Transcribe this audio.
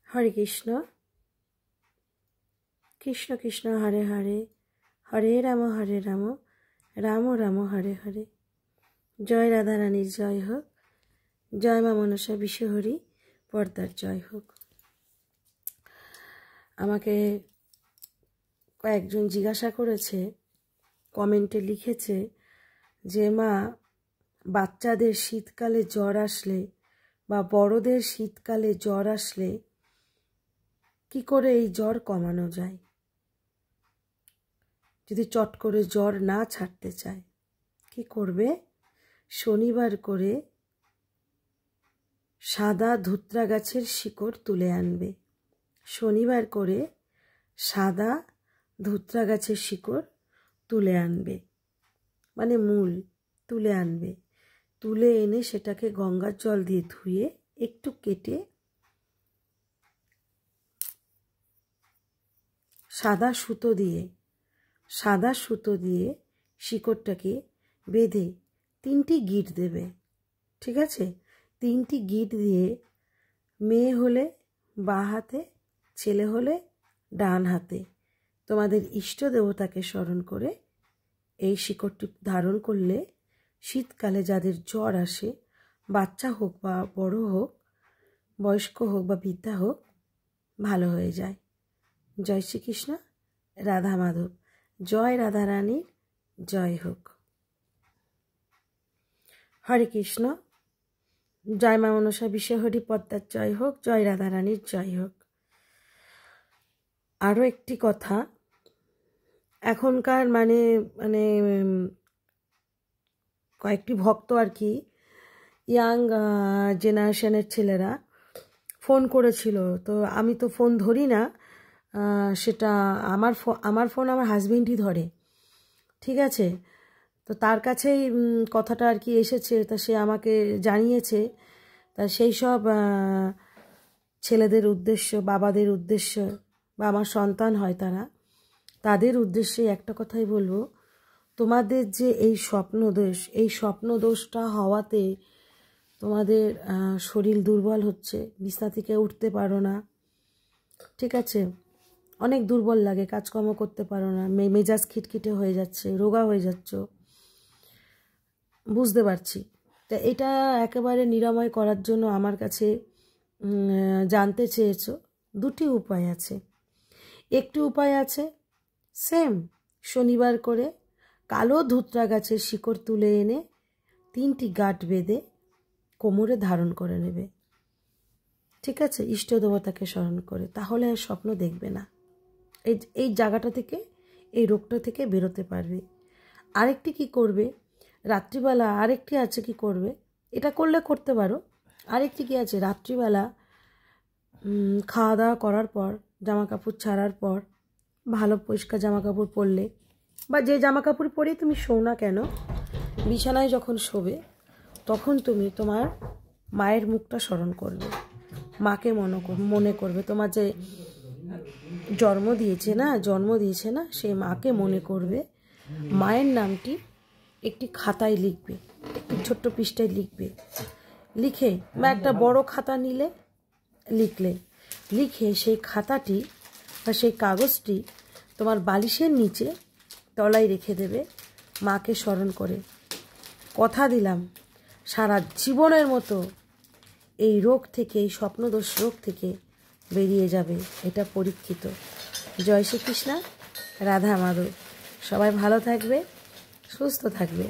হরে কৃষ্ণ কৃষ্ণ কৃষ্ণ হরে হরে হরে রাম রাম রাম হরে হরে। জয় রাধারানীর জয় হোক, জয় মা মনসা বিশ্বহরি পর্দার জয় হোক। আমাকে কয়েকজন জিজ্ঞাসা করেছে, কমেন্টে লিখেছে যে মা, বাচ্চাদের শীতকালে জ্বর আসলে বা বড়দের শীতকালে জ্বর আসলে কি করে এই জ্বর কমানো যায়? যদি চট করে জ্বর না ছাড়তে চায় কি করবে? শনিবার করে সাদা ধুত্রা গাছের শিকড় তুলে আনবে। শনিবার করে সাদা ধুত্রা গাছের শিকড় তুলে আনবে, মানে মূল তুলে আনবে। তুলে এনে সেটাকে গঙ্গার জল দিয়ে ধুয়ে একটু কেটে সাদা সুতো দিয়ে শিকড়টাকে বেঁধে 3টি গিঁট দেবে। ঠিক আছে? 3টি গিঁট দিয়ে মেয়ে হলে বাঁ হাতে, ছেলে হলে ডান হাতে তোমাদের ইষ্ট দেবতাকে স্মরণ করে এই শিকড়টি ধারণ করলে শীতকালে যাদের জ্বর আসে, বাচ্চা হোক বা বড় হোক, বয়স্ক হোক বা বৃদ্ধা হোক, ভালো হয়ে যায়। জয় শ্রীকৃষ্ণ, রাধা মাধব, জয় রাধারানীর জয় হোক। হরে কৃষ্ণ, জয় মা মনসা বিশ্বহরি পদ্মার জয় হোক, জয় রাধারানীর জয় হোক। আরও একটি কথা, এখনকার মানে কয়েকটি ভক্ত আর কি, ইয়াং জেনারেশনের ছেলেরা ফোন করেছিল, তো আমি তো ফোন ধরি না, সেটা আমার ফোন আমার হাজবেন্ডই ধরে। ঠিক আছে? তো তার কাছেই কথাটা আর কি এসেছে, তা সে আমাকে জানিয়েছে। তা সেই সব ছেলেদের উদ্দেশ্য, বাবাদের উদ্দেশ্য, বা আমার সন্তান হয় তারা, তাদের উদ্দেশ্যে একটা কথাই বলবো, তোমাদের যে এই স্বপ্নদোষটা হওয়াতে তোমাদের শরীর দুর্বল হচ্ছে, বিছানা থেকে উঠতে পারো না। ঠিক আছে? অনেক দুর্বল লাগে, কাজকর্ম করতে পারো না, মেজাজ খিটখিটে হয়ে যাচ্ছে, রোগা হয়ে যাচ্ছ, বুঝতে পারছি। তা এটা একেবারে নিরাময় করার জন্য আমার কাছে জানতে চেয়েছো, 2টি উপায় আছে। একটি উপায় আছে, সেম শনিবার করে কালো ধুত্রা গাছের শিকড় তুলে এনে 3টি গাঁট বেঁধে কোমরে ধারণ করে নেবে। ঠিক আছে? ইষ্ট দেবতাকে স্মরণ করে, তাহলে আর স্বপ্ন দেখবে না। এই জায়গাটা থেকে, এই রোগটা থেকে বেরোতে পারবে। আরেকটি কি করবে, রাত্রিবেলা আরেকটি আছে কি করবে, এটা করলে করতে পারো। আরেকটি কি আছে, রাত্রিবেলা খাওয়া দাওয়া করার পর, জামা কাপড় ছাড়ার পর, ভালো পরিষ্কার জামা কাপড় পরলে, বা যে জামা কাপড় পরে তুমি শোও না কেন, বিছানায় যখন শোবে তখন তুমি তোমার মায়ের মুখটা স্মরণ করবে, মাকে মনে করবে। তোমার যে জন্ম দিয়েছে না, সেই মাকে মনে করবে। মায়ের নামটি একটি খাতায় লিখবে, একটি ছোট্ট পৃষ্ঠায় লিখে বা একটা বড় খাতা নিলে লিখে সেই খাতাটি বা সেই কাগজটি তোমার বালিশের নিচে তলায় রেখে দেবে, মাকে স্মরণ করে। কথা দিলাম, সারা জীবনের মতো এই রোগ থেকে, এই স্বপ্নদোষ রোগ থেকে বেরিয়ে যাবে, এটা পরীক্ষিত। জয় শ্রীকৃষ্ণ, রাধা মাধব, সবাই ভালো থাকবে, সুস্থ থাকবে।